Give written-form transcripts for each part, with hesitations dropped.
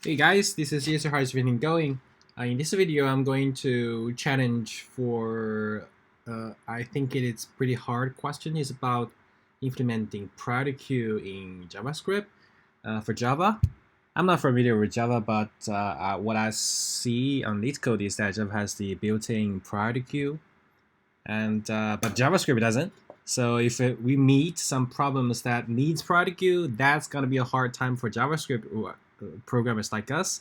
Hey guys, this is JSer. How's everything going? In this video, I'm going to challenge for, I think it is pretty hard question. It's about implementing PriorityQueue in JavaScript for Java. I'm not familiar with Java, but what I see on LeetCode is that Java has the built-in PriorityQueue, and but JavaScript doesn't. So if we meet some problems that needs PriorityQueue, that's gonna be a hard time for JavaScript programmers like us.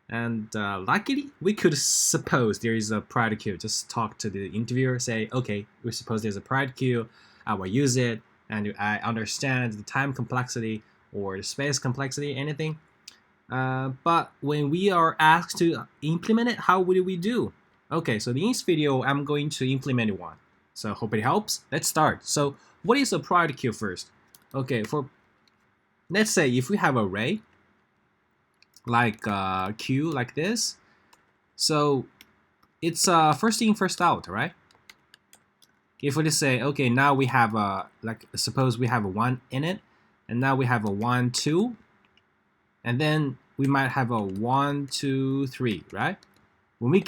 And luckily, we could suppose there is a PriorityQueue. Just talk to the interviewer, say, okay, we suppose there's a PriorityQueue. I will use it, and I understand the time complexity or the space complexity, anything. But when we are asked to implement it, how would we do? Okay, so in this video, I'm going to implement one. So hope it helps. Let's start. So what is a PriorityQueue first? Okay, let's say if we have an array, like queue like this, so it's first in first out, right? If we just say, okay, now we have like suppose we have a 1 in it, and now we have a 1 2, and then we might have a 1 2 3, right? When we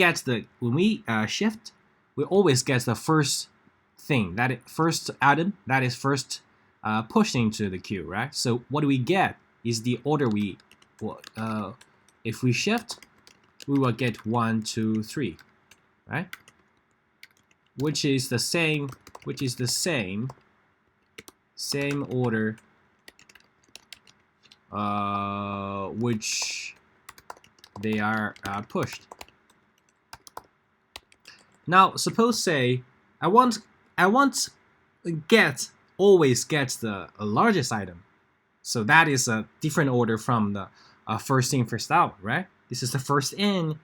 shift, we always get the first thing, first item that is first pushed into the queue, right? So what do we get is the order we if we shift, we will get 1 2 3, right? Which is the same order which they are pushed. Now suppose say I want always get the largest item, so that is a different order from the first in first out, right? This is the first in,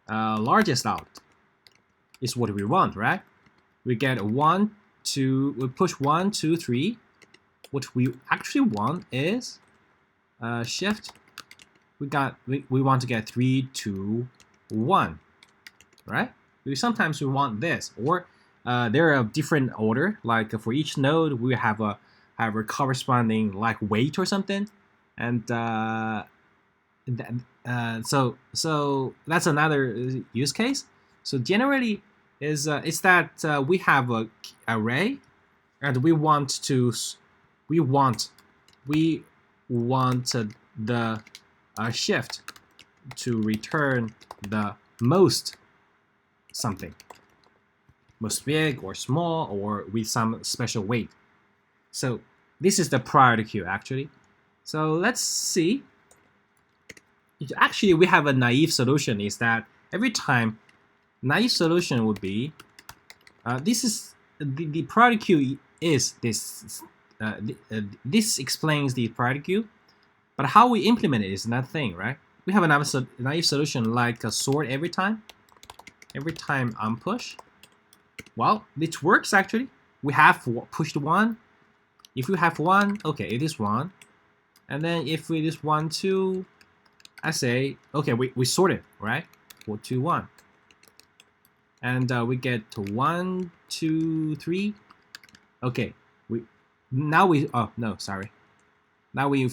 largest out is what we want, right? We get a 1 2, we push 1 2 3. What we actually want is shift. We want to get 3 2 1, right? Sometimes we want this, or there are a different order. Like for each node, we have a corresponding like weight or something, and so that's another use case. So generally, it's that we have a array, and we want the shift to return the most something, most big or small or with some special weight. So this is the PriorityQueue actually. So let's see. Actually, we have a naive solution. Is that every time naive solution would be this is the PriorityQueue is this. This explains the PriorityQueue, but how we implement it is another thing, right? We have another naive solution like a sort every time on push. Well, it works actually. We have pushed 1. If you have 1, okay, it is 1. And then if it is 1 2, I say, okay, we sort it, right? 4 2 1. And we get to 1 2 3. Okay, now if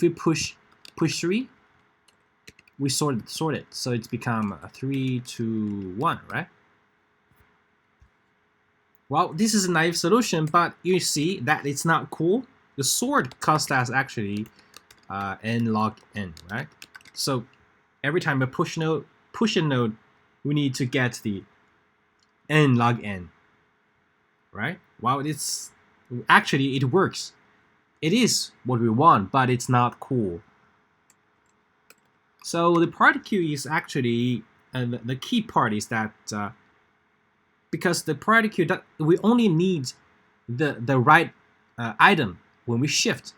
we push 3, we sort it, so it's become a 3 2 1, right? Well, this is a naive solution, but you see that it's not cool. The sort cost us actually n log n, right? So every time we push a node, we need to get the n log n, right? Well, it works. It is what we want, but it's not cool. So the PriorityQueue is actually the key part is that because the PriorityQueue, we only need the right item when we shift,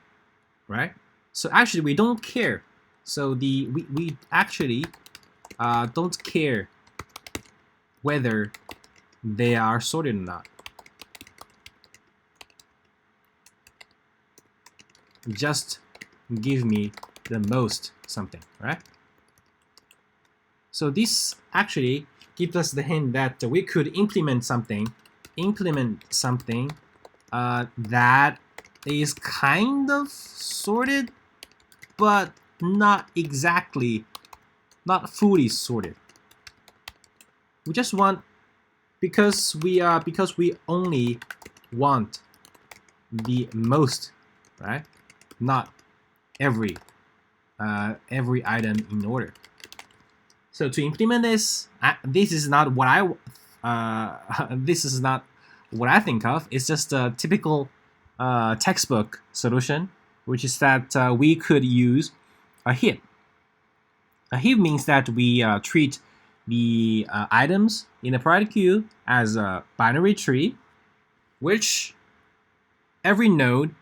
right? So actually we don't care. So we actually don't care whether they are sorted or not. Just give me the most something, right? So this actually gives us the hint that we could implement something that is kind of sorted, but not fully sorted. We just want, because we only want the most, right? Not every item in order. So to implement this, this is not what I think of. It's just a typical textbook solution, which is that we could use a heap. A heap means that we treat the items in the priority queue as a binary tree, which every node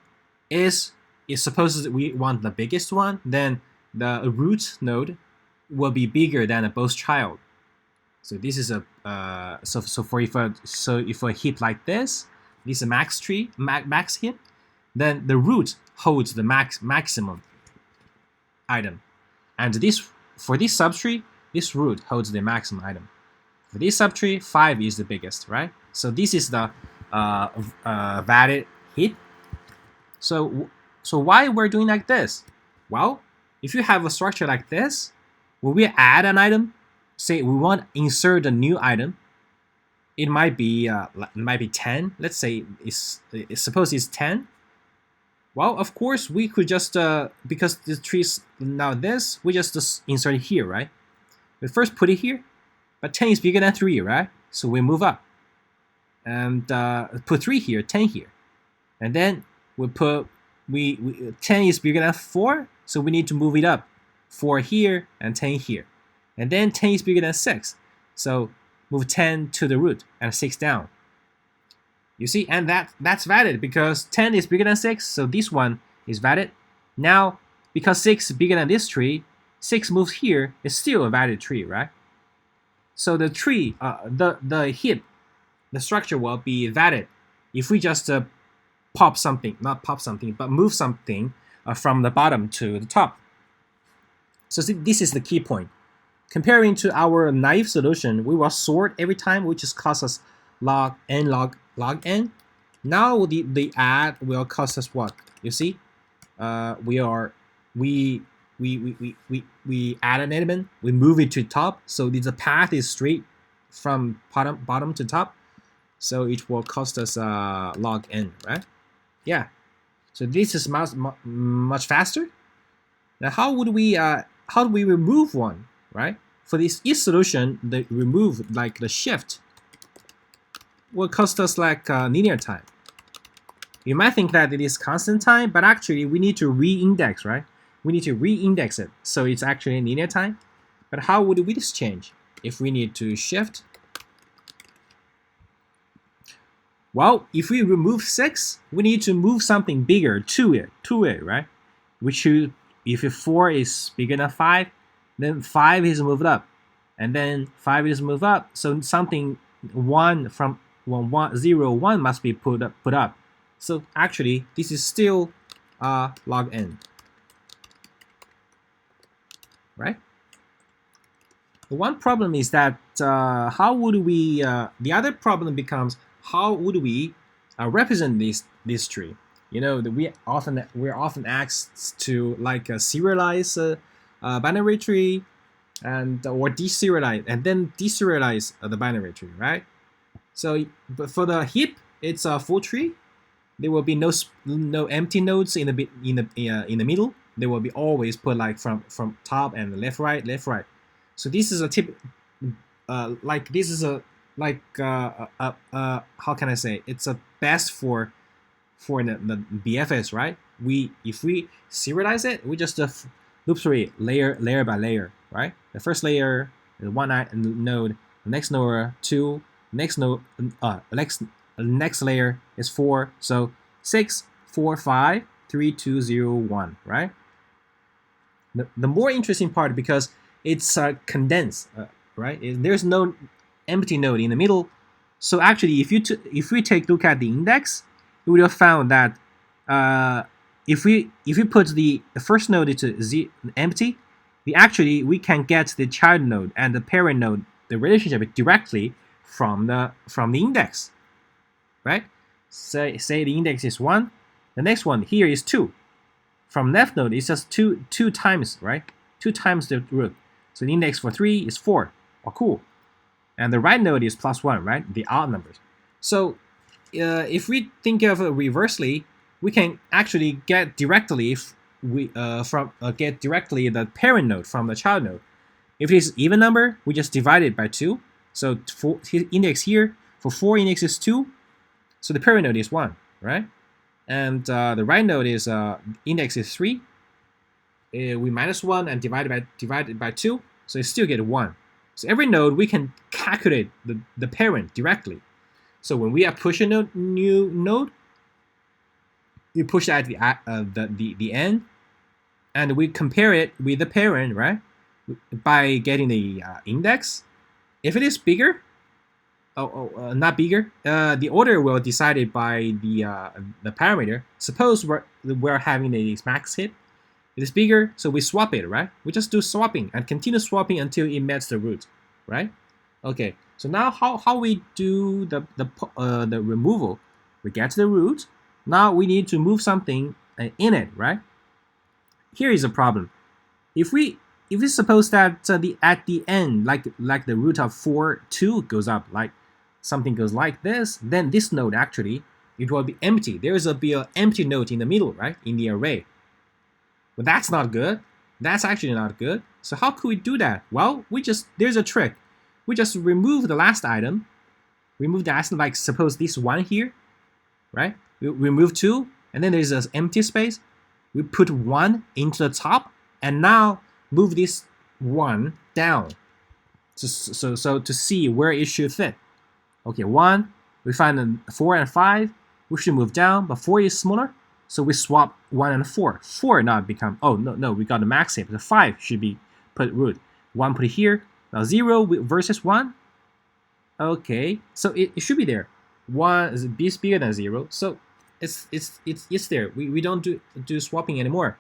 is supposed to, we want the biggest one, then the root node will be bigger than a both child. So this is a if a heap like this is a max tree, max heap, then the root holds the maximum item, and for this subtree, this root holds the maximum item. For this subtree, 5 is the biggest, right? So this is the valid heap. So why we're doing like this? Well, if you have a structure like this, when we add an item, say we want to insert a new item, it might be 10. Let's say suppose it's 10. Well, of course we could just because the tree is now this, we just insert it here, right? We first put it here, but 10 is bigger than 3, right? So we move up and put 3 here, 10 here, and then we put 10 is bigger than 4, so we need to move it up, 4 here and 10 here, and then 10 is bigger than 6, so move 10 to the root and 6 down. You see, and that's valid because 10 is bigger than 6, so this one is valid. Now, because 6 is bigger than this tree, 6 moves here, it's still a valid tree, right? So the tree, the heap, the structure will be valid if we just move something from the bottom to the top. So this is the key point. Comparing to our naive solution, we will sort every time, which just costs us log n log n. Now the add will cost us what? You see, we add an element, we move it to top, so the path is straight from bottom to top, so it will cost us log n, right? Yeah. So this is much faster. Now how do we remove one, right? For this each solution, the remove, like the shift, will cost us like linear time. You might think that it is constant time, but actually we need to re-index, right? We need to re-index it, so it's actually linear time. But how would we this change if we need to shift? Well, if we remove 6, we need to move something bigger to it, right? Which if 4 is bigger than 5, then 5 is moved up, and then 5 is moved up. So something 1 from 0, 1 must be put up. So actually, this is still log n, right? The one problem is that how would we? The other problem becomes how would we represent this tree? You know, we're often asked to like serialize a binary tree and or deserialize and then deserialize the binary tree, right? So, but for the heap, it's a full tree. There will be no empty nodes in the middle. They will be always put like from top and left right. So this is a tip, how can I say? It's a best for the BFS, right? If we serialize it, we just loop through it layer by layer, right? The first layer is one node, the next node 2, next layer is 4, so 6, 4, 5, 3, 2, 0, 1, right? The more interesting part, because it's condensed, right? There's no empty node in the middle. So actually, if we take a look at the index, we will have found that if we put the first node to empty, we can get the child node and the parent node, the relationship directly from the index, right? Say the index is 1, the next one here is 2. from left node, it's just two times, right? 2 times the root. So the index for 3 is 4. Oh, cool. And the right node is +1, right? The odd numbers. So if we think of it reversely, we can actually get directly get directly the parent node from the child node. If it is even number, we just divide it by 2. So for index here, for 4 index is 2. So the parent node is 1, right? And the right node is index is 3. We minus 1 and divided by 2. So you still get 1. So every node we can calculate the parent directly. So when we are pushing a new node, we push at the end, and we compare it with the parent, right? By getting the index. If it is bigger, not bigger, the order will be decided by the parameter. Suppose we're having a max hit. It is bigger, so we swap it, right? We just do swapping and continue swapping until it meets the root, right? Okay. So now how we do the removal? We get to the root. Now we need to move something in it, right? Here is a problem. If we suppose that at the end, like the root of 4, 2 goes up, like something goes like this, then this node actually it will be empty. There is be an empty node in the middle, right, in the array. But that's not good. That's actually not good. So how could we do that? Well, there's a trick. We just remove the last item. Remove the last, like suppose this 1 here, right? We remove 2, and then there's an empty space. We put 1 into the top, and now move this 1 down. So to see where it should fit. Okay, 1. We find 4 and 5. We should move down, but 4 is smaller. So we swap 1 and 4. 4 now become, oh no, we got the max hit. The 5 should be put root. 1 put it here. Now 0 versus 1. Okay, so it should be there. 1 is bigger than 0, so it's there. We don't do swapping anymore.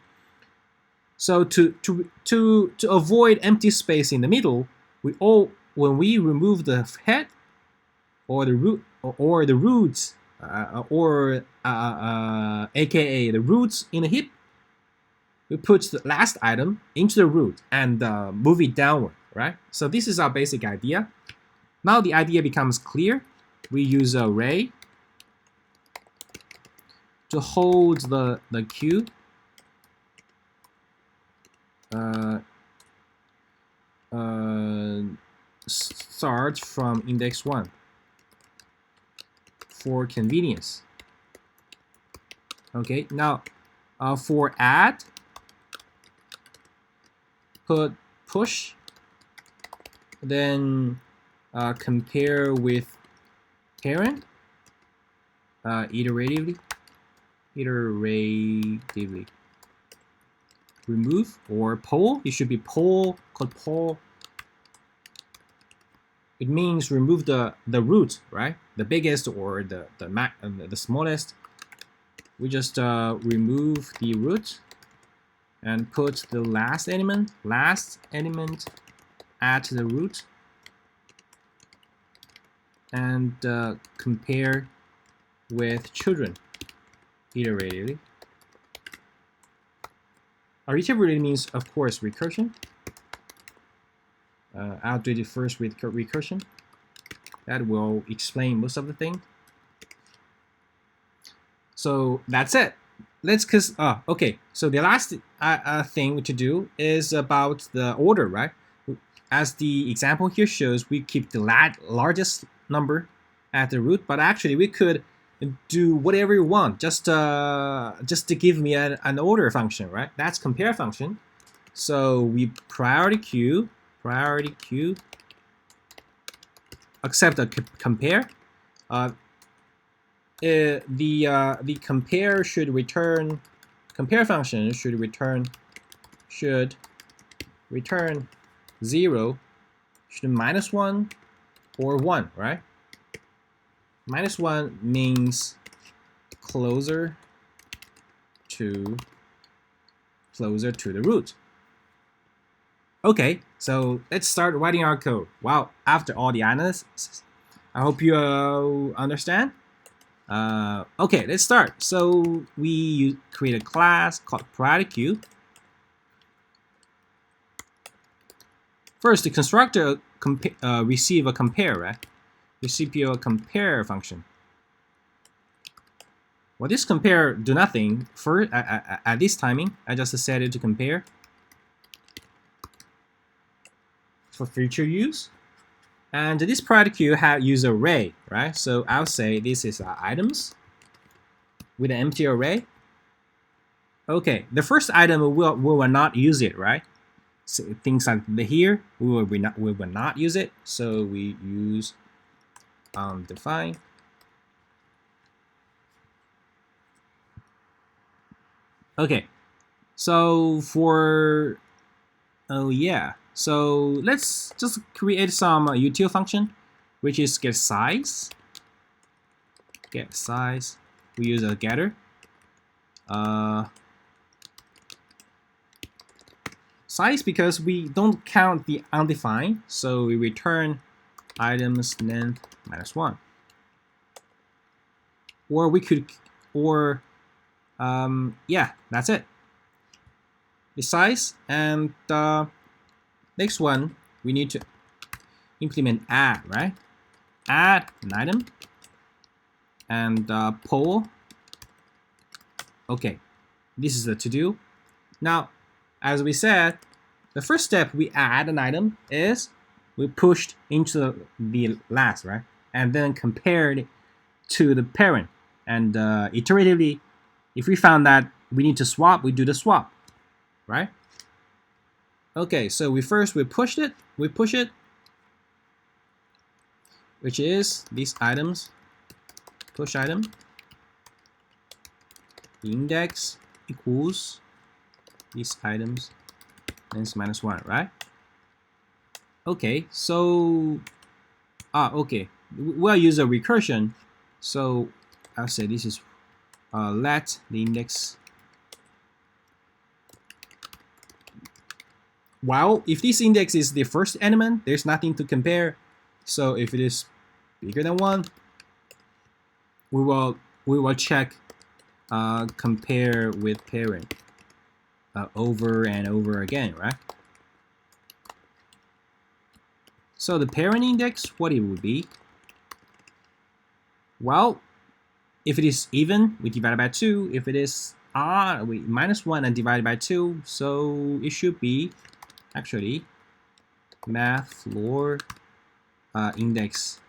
So to avoid empty space in the middle, when we remove the head or the root or the roots aka the roots in a heap, we put the last item into the root and move it downward, right? So this is our basic idea. Now the idea becomes clear. We use an array to hold the queue start from index 1 for convenience. Okay, now for add, put push, then compare with parent iteratively. Remove or poll. It should be poll, called poll. It means remove the root, right? The biggest or the smallest. We just remove the root and put the last element at the root and compare with children iteratively. Iteratively means, of course, recursion. I'll do it first with recursion. That will explain most of the thing. So that's it. Okay. So the last thing to do is about the order, right? As the example here shows, we keep the largest number at the root, but actually we could do whatever you want, just to give me an order function, right? That's compare function. So we PriorityQueue, accept a compare. The compare should return, compare function should return 0, should -1 or 1, right? -1 means closer to the root. Okay, so let's start writing our code. Wow, after all the analysis, I hope you understand. Okay, let's start. So we create a class called PriorityQueue. First, the constructor receive a compare, right? Receive a compare function. Well, this compare do nothing. First, at this timing, I just set it to compare for future use. And this PriorityQueue use array, right? So I'll say this is items with an empty array. Okay, the first item we will not use it, right? So things like here we will not use it. So we use define. Okay, so for so let's just create some util function, which is get size. Get size. We use a getter. Size because we don't count the undefined, so we return items length -1. Or we could, yeah, that's it. The size, and next one we need to implement add, right? Add an item and poll. Okay, this is the to do. Now, as we said, the first step we add an item is we pushed into the last, right? And then compared to the parent. And iteratively, if we found that we need to swap, we do the swap, right? Okay, so we push it, which is these items, push item, the index equals these items length -1, right? Okay, so okay, we'll use a recursion. So I'll say this is let the index. Well, if this index is the first element, there's nothing to compare. So if it is bigger than 1, we will check compare with parent over and over again, right? So the parent index, what it would be? Well, if it is even, we divide by 2. If it is we -1 and divide by 2, so it should be actually math floor index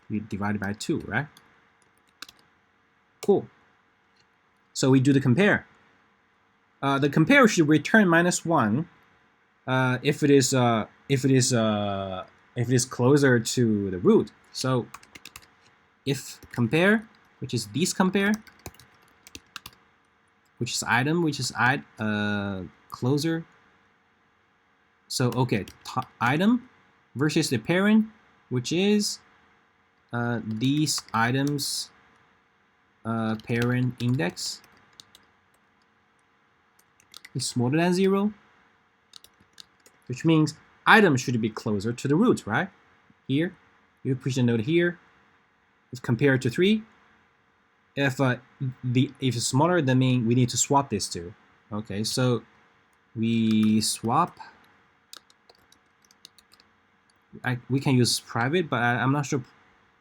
we divided by 2, right? Cool. So we do the compare. The compare should return -1 if it is closer to the root. So if compare, which is this compare, which is item, which is closer. So okay, item versus the parent, which is these items parent index is smaller than 0, which means item should be closer to the root, right? Here, you push the node here. If compared to 3, if it's smaller, then mean we need to swap this two. Okay, so we swap. We can use private, but I'm not sure.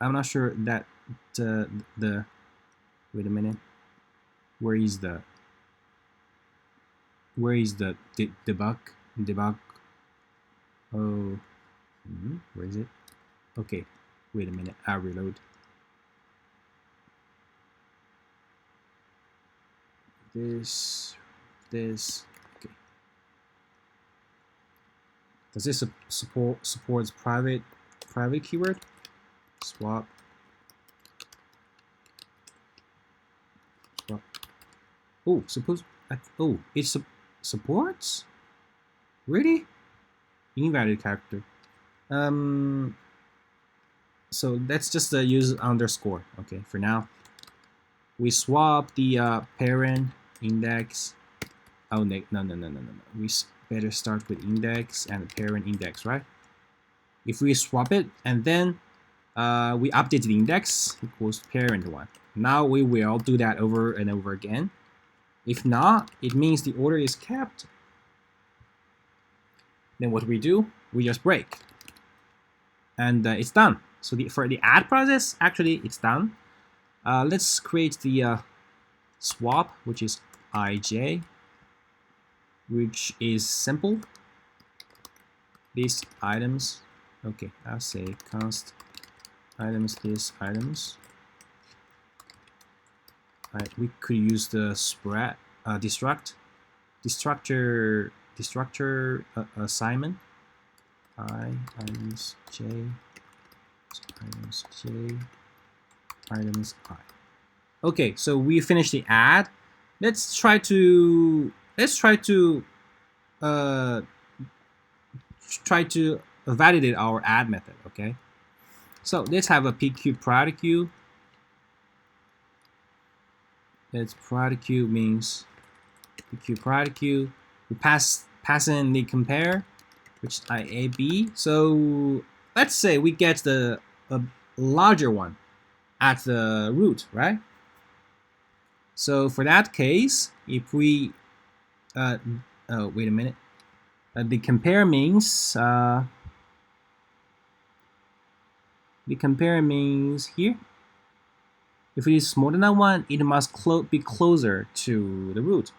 I'm not sure that the wait a minute. Where is the debug? Oh, where is it? Okay, wait a minute. I'll reload. This. Okay. Does this supports private keyword? Swap. Oh, it supports? Really? Invalid character. So let's just use underscore. Okay, for now. We swap the parent index. Oh no. We better start with index and parent index, right? If we swap it and then we update the index equals parent 1. Now we will do that over and over again. If not, it means the order is kept. Then what we do, we just break. And it's done. So for the add process, actually it's done. Let's create the swap, which is ij, which is simple. These items, okay, I'll say const items, these items. We could use the spread destructor assignment. Items j, items j, items I. Okay, so we finished the add. Let's try to validate our add method. Okay, so let's have a PQ PriorityQueue. It's PriorityQueue means PQ PriorityQueue. We pass in the compare, which is IAB. So let's say we get the larger one at the root, right? So for that case, if we oh, wait a minute. The compare means here. If it is smaller than 1, it must be closer to the root.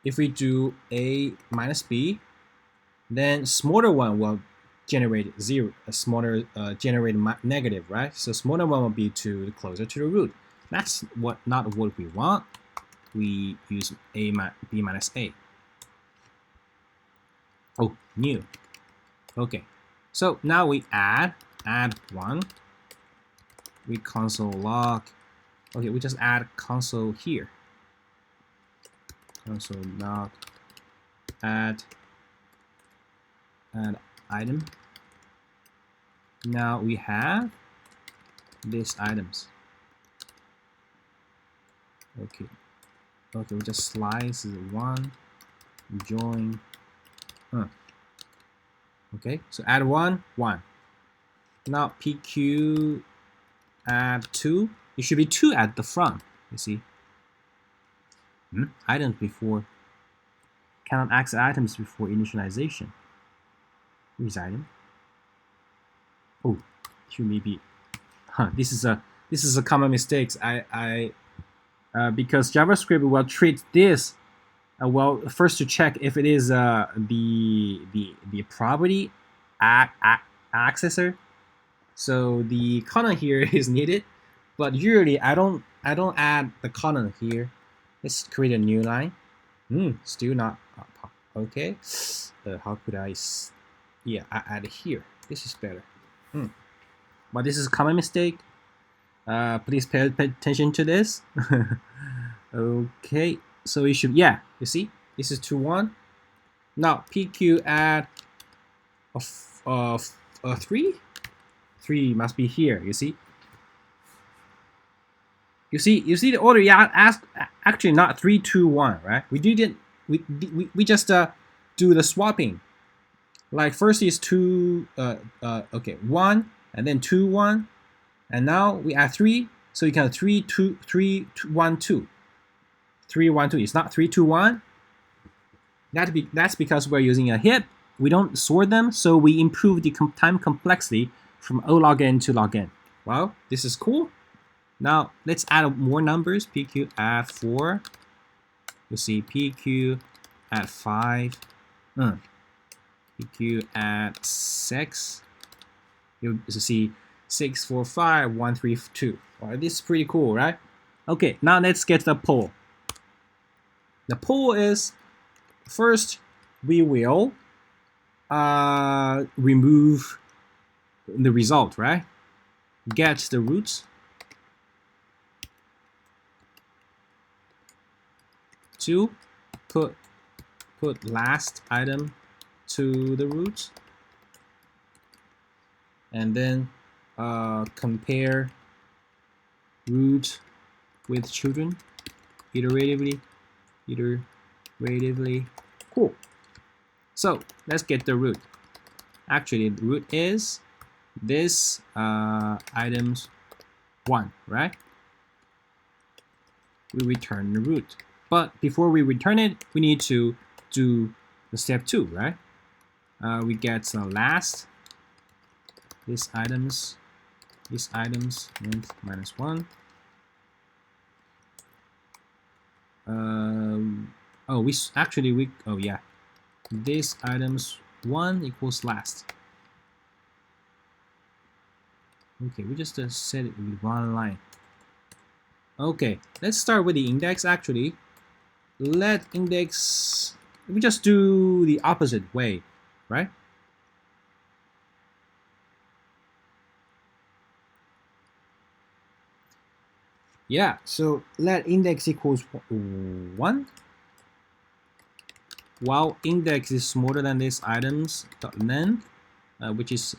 If we do a minus b, then smaller one will generate 0. A smaller generate negative, right? So smaller one will be closer to the root. That's not what we want. We use b minus a. Oh, new. Okay. So now we add 1. We console log. Okay, we just add console here. Console log add item. Now we have these items. Okay. Okay, we just slice 1, join. Okay, so add 1. Now PQ add 2. It should be 2 at the front. You see, items before cannot access items before initialization. Where's item? Oh, here maybe. This is a common mistake. Because JavaScript will treat this. Well, first to check if it is the property accessor. So the colon here is needed, but usually I don't add the colon here. Let's create a new line. Still not okay. How could I? Yeah, I add it here. This is better. But this is a common mistake. Please pay attention to this. Okay, so we should, yeah, you see, this is 2-1. Now PQ add a 3. 3 must be here. You see. You see the order. Yeah, actually not 3, 2, 1, right? We didn't. We just do the swapping. Like first is 2. Okay, 1 and then 2, 1. And now we add 3, so you can 3, 2, 3, 1, 2. 3, 1, 2. It's not 3, 2, 1. That's because we're using a heap. We don't sort them, so we improve the time complexity from O log n to log n. Well, this is cool. Now let's add more numbers. PQ add 4. You see PQ add 5. PQ add 6. You see 6, 4, 5, 1, 3, 2. All right, this is pretty cool, right? Okay, now let's get the poll. The poll is, first we will remove the result, right? Get the roots. 2, put last item to the root, and then compare root with children iteratively. Cool. So let's get the root. Actually, the root is this items 1, right? We return the root. But before we return it, we need to do the step 2, right? We get the last this items length -1. This items 1 equals last. Okay, we just set it with one line. Okay, let's start with the index. Actually, let index, we just do the opposite way, right? Yeah, so let index equals 1, while index is smaller than this items length, which is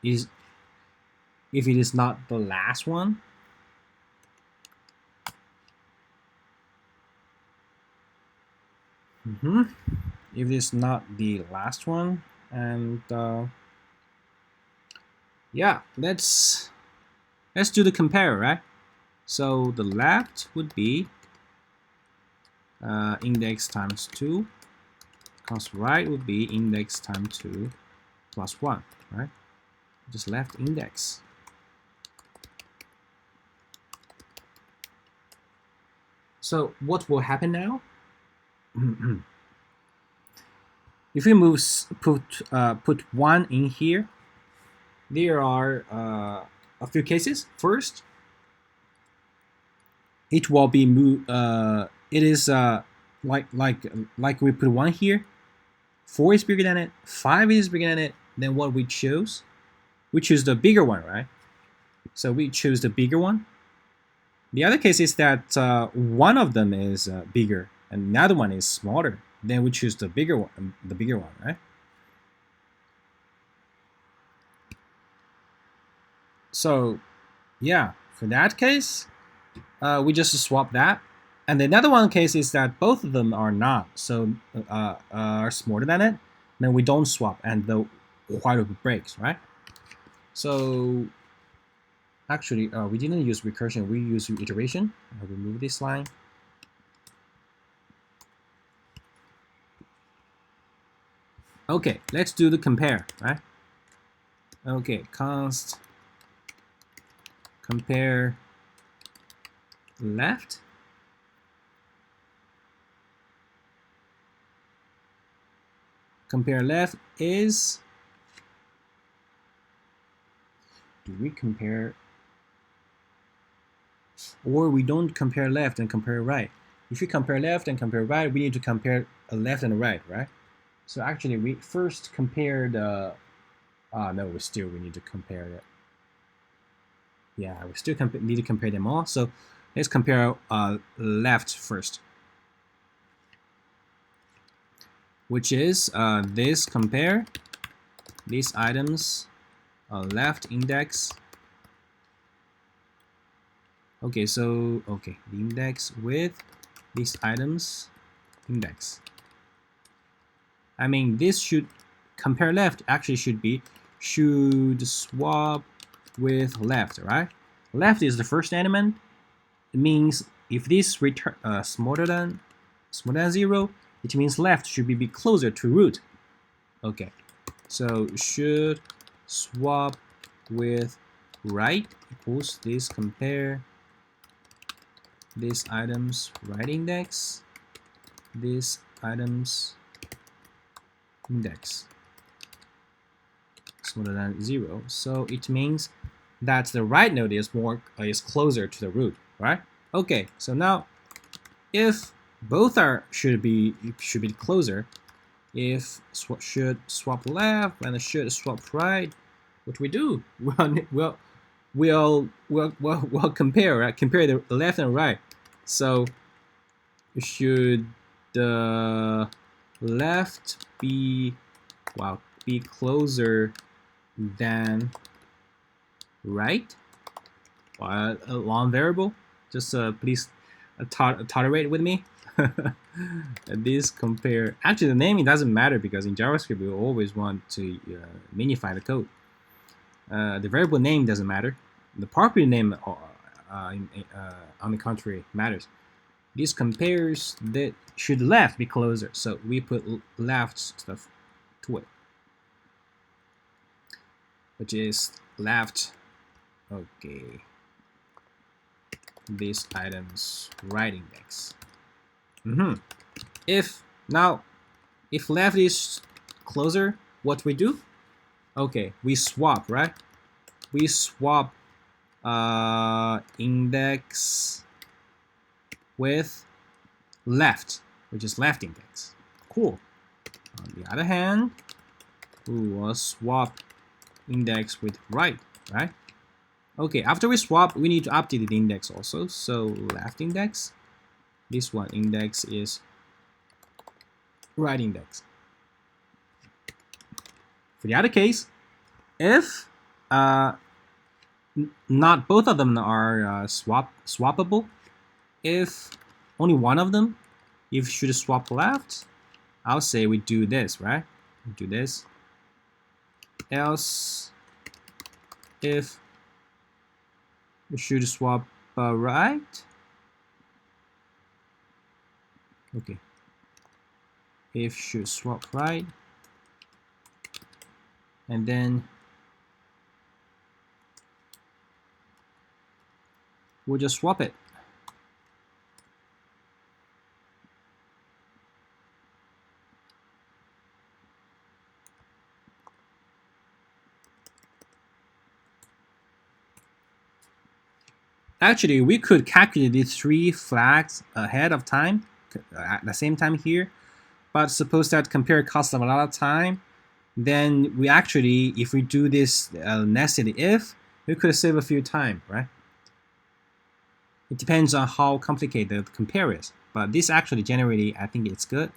if it is not the last one. If it's not the last one, and yeah, let's do the compare, right? So the left would be index times 2, cos right would be index times 2 plus 1, right? Just left index. So what will happen now? If we put 1 in here, there are a few cases. First, it will be it is like we put 1 here. 4 is bigger than it. 5 is bigger than it. Then what we choose the bigger one, right? So we choose the bigger one. The other case is that one of them is bigger and the other one is smaller. Then we choose the bigger one, right? So yeah, for that case, we just swap that. And another one case is that both of them are not, so are smaller than it. Then we don't swap, and the while loop breaks, right? So actually, we didn't use recursion. We use iteration. I'll remove this line. Okay, let's do the compare, right? Okay, const compare left. Compare left is, do we compare, or we don't compare left and compare right? If you compare left and compare right, we need to compare a left and a right, right? So actually, we first compare the. No, we need to compare it. Yeah, we still need to compare them all. So let's compare left first, which is this compare these items left index. Okay, so the index with these items index. I mean, this should compare left actually should swap with left, right? Left is the first element. It means if this return smaller than 0, it means left should be closer to root. Okay, so should swap with right equals this compare these items right index, this items index smaller than 0. So it means that the right node is closer to the root, right? Okay, so now if both should be closer, if should swap left and should swap right, what we do? We'll compare, right? Compare the left and right. So should the left be closer than right? A long variable. Just please tolerate with me. This compare. Actually, the naming doesn't matter because in JavaScript we always want to minify the code. The variable name doesn't matter. The property name, on the contrary, matters. This compares that should left be closer, so we put left stuff to it, which is left. Okay, this item's right index. If left is closer, what we do? Okay, we swap, right? We swap index with left, which is left index. Cool. On the other hand, we will swap index with right, right? Okay, after we swap, we need to update the index also. So left index, this one index is right index. For the other case, if not both of them are swappable, if only one of them, if you should swap left, I'll say we do this, right? We do this. Else, if we should swap right. Okay. If should swap right, and then we'll just swap it. Actually, we could calculate these 3 flags ahead of time at the same time here, but suppose that compare costs of a lot of time, then we actually, if we do this nested if, we could save a few time, right? It depends on how complicated the compare is, but this actually generally, I think it's good.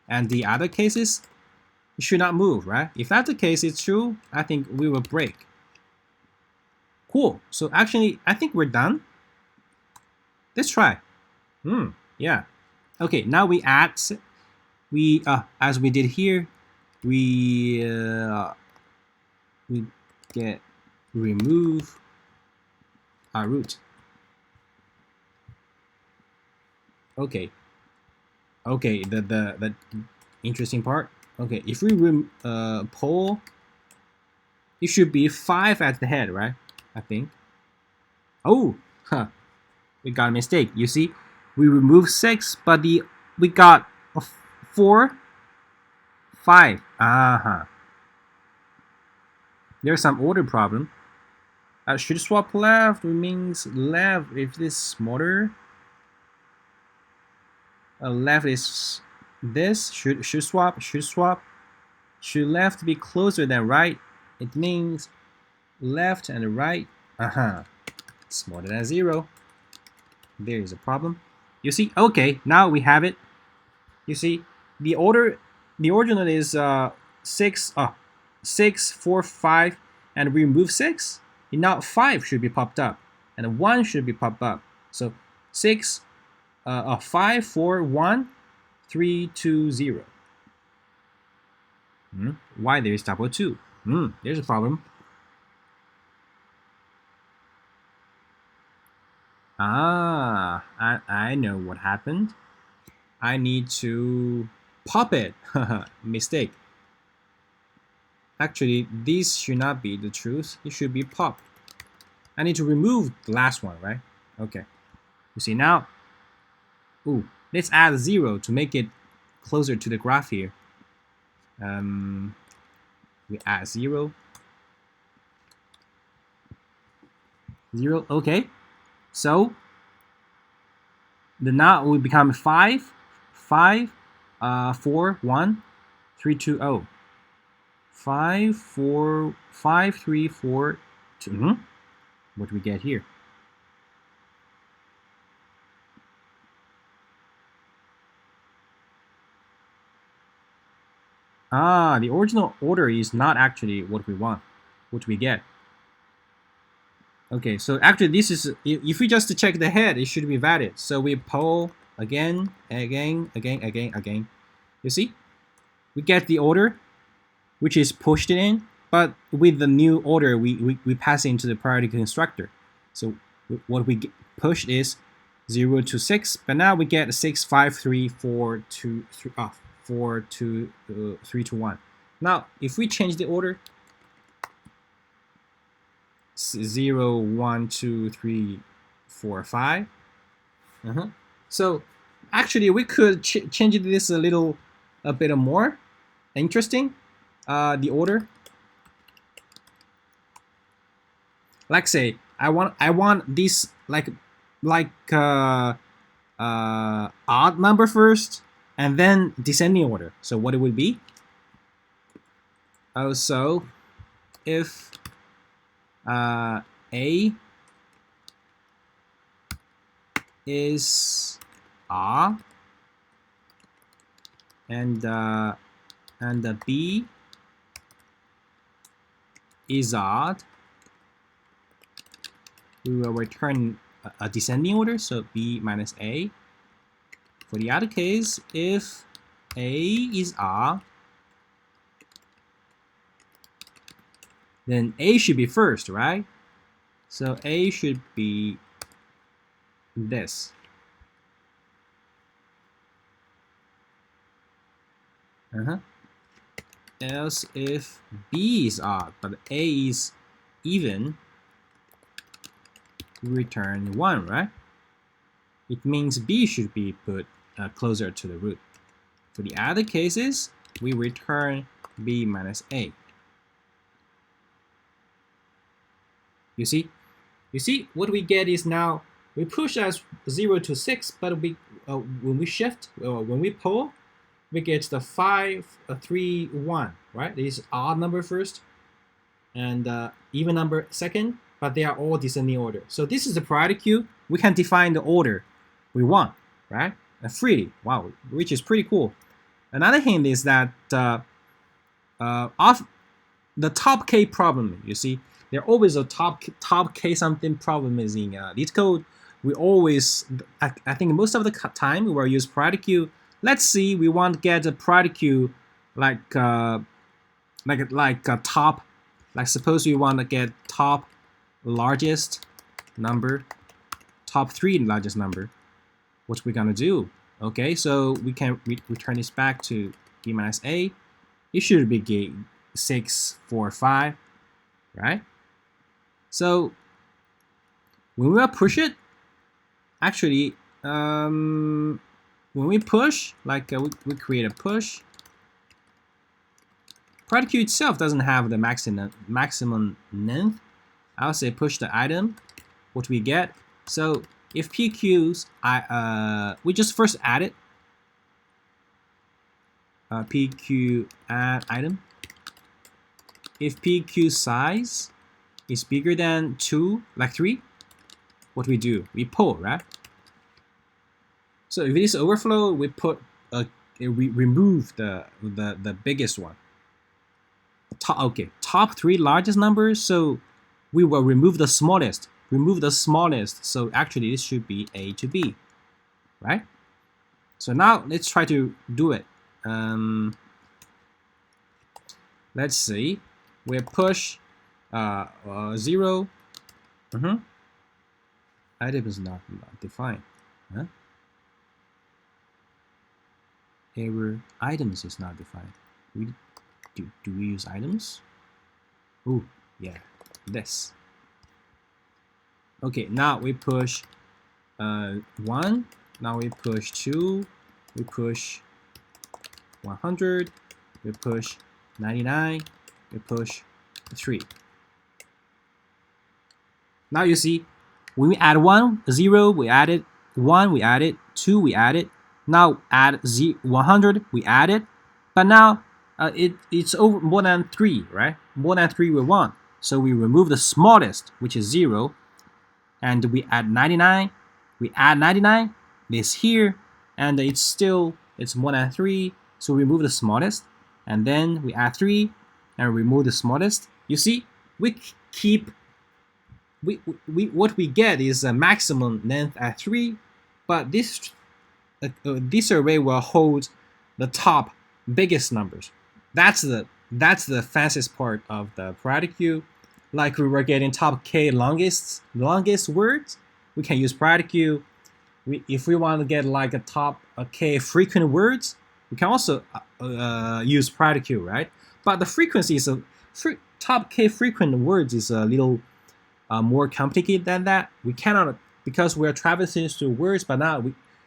And the other cases, it should not move, right? If that's the case, it's true, I think we will break. Cool. So actually, I think we're done. Let's try. Yeah. Okay. Now we add. We as we did here, we get remove our root. Okay. Okay. The interesting part. Okay. If we pull, it should be 5 at the head, right? I think. Oh, we got a mistake. You see, we removed 6, but we got a 4, 5. There's some order problem. Should swap left means left if this is smaller. Left is this. Should swap. Should left be closer than right? It means left and right, smaller than 0. There is a problem. You see, okay, now we have it. You see, the original is 6, 4, 5, and we remove 6. And now 5 should be popped up, and 1 should be popped up. So 6, 5, 4, 1, 3, 2, 0. Why there is double 2? There's a problem. I know what happened. I need to pop it. Mistake. Actually, this should not be the truth. It should be popped. I need to remove the last one, right? Okay. You see now? Ooh, let's add 0 to make it closer to the graph here. We add 0. 0, okay. So the now will become 5, 4, 1, 3, 2, 0. 5, 4, 5, 3, 4, 2. What do we get here? The original order is not actually what we want, what we get. Okay, so actually this is, if we just check the head, it should be valid. So we pull again. You see? We get the order, which is pushed in. but with the new order, we pass into the priority constructor. So what we pushed is 0 to 6, but now we get 6, 5, 3, 4, 2, 3, 4, 2, 3 to 1. Now, if we change the order, 0, 1, 2, 3, 4, 5. So actually, we could change this a bit more. Interesting. The order. Like say, I want this like odd number first, and then descending order. So what it would be? So if A is odd and B is odd, we will return a descending order, so B minus A. For the other case, if A is odd, then A should be first, right? So A should be this. Else if B is odd but A is even, we return 1, right? It means B should be put closer to the root. For the other cases, we return B minus A. You see what we get is now we push as 0 to 6, but we when we shift, when we pull, we get the 5, 3, 1, right? This is odd number first, and even number second, but they are all descending order. So this is the priority queue. We can define the order we want, right? Freely, wow, which is pretty cool. Another hint is that of the top K problem, you see, there always a top K something problem is in leetCode. We always, I think most of the time we will use PriorityQueue. Let's see, we want to get a PriorityQueue like a top, like suppose we want to get top largest number, top 3 largest number. What we're gonna do? Okay, so we can return this back to B minus A. It should be 6, 4, 5, right? So when we push it, actually, when we push, like we create a push, PriorityQueue itself doesn't have the maximum length. I'll say push the item, what we get. So if PQs, we just first add it. PQ add item. If PQ size is bigger than 2, like 3, what we do? We pull, right? So if it is overflow, we put we remove the biggest one. Top 3 largest numbers. So we will remove the smallest. So actually this should be A to B, right? So now let's try to do it. Let's see. We push 0. Item is not defined. Huh? Error items is not defined. Do we use items? Oh yeah, this. Okay, now we push 1. Now we push 2. We push 100. We push 99. We push 3. Now you see, when we add 0, we added 1, we added 2, we added. Now add 100, we added. But now it's over more than 3, right? More than 3 we want. So we remove the smallest, which is 0, and we add 99. We add 99. This here, and it's more than 3. So we remove the smallest, and then we add 3 and remove the smallest. You see, we keep. What we get is a maximum length at 3, but this array will hold the top biggest numbers. That's the that's the fastest part of the PriorityQueue. Like we were getting top k longest words, we can use PriorityQueue. If we want to get like a top k frequent words, we can also use PriorityQueue, right? But the frequency is top k frequent words is a little more complicated than that. We cannot, because we're traversing through words, but now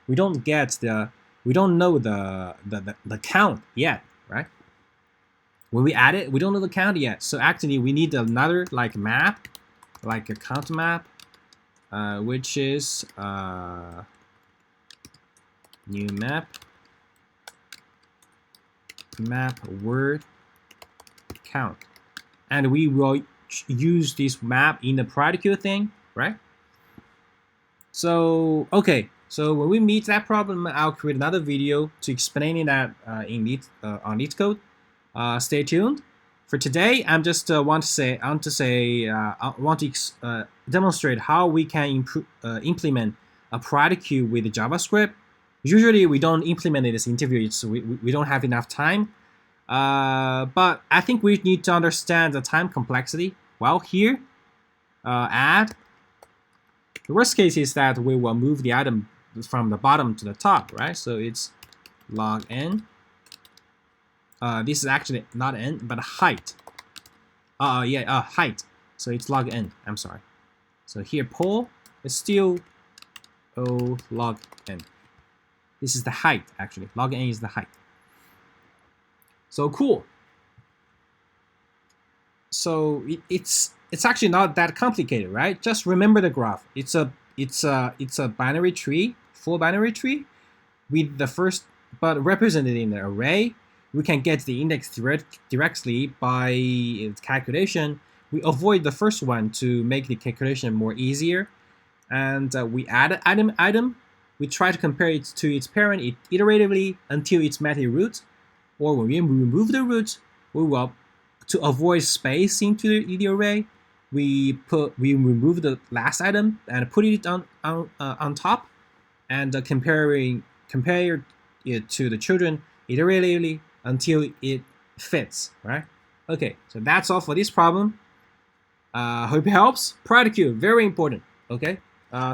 we don't know the count yet, right? When we add it, we don't know the count yet. So actually, we need another like map, like a count map, which is new map word count, and we will use this map in the PriorityQueue thing, right? So okay, so when we meet that problem, I'll create another video to explaining that on leetCode. Stay tuned. For today, I'm just want to demonstrate how we can implement a PriorityQueue with JavaScript. Usually, we don't implement this interview, so we don't have enough time. But I think we need to understand the time complexity. Well, here, add. The worst case is that we will move the item from the bottom to the top, right? So it's log n. This is actually not n, but height. Height. So it's log n. I'm sorry. So here, poll is still log n. This is the height, actually. Log n is the height. So cool. So it's actually not that complicated, right? Just remember the graph. It's a binary tree, full binary tree, with the first, but represented in an array. We can get the index directly by calculation. We avoid the first one to make the calculation more easier. And we add item. We try to compare it to its parent iteratively until it's met a root. Or when we remove the root, we will, to avoid space into the array, we remove the last item and put it on top, and compare it to the children iteratively until it fits, right? Okay, so that's all for this problem. Hope it helps. PriorityQueue, very important. Okay,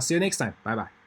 see you next time. Bye bye.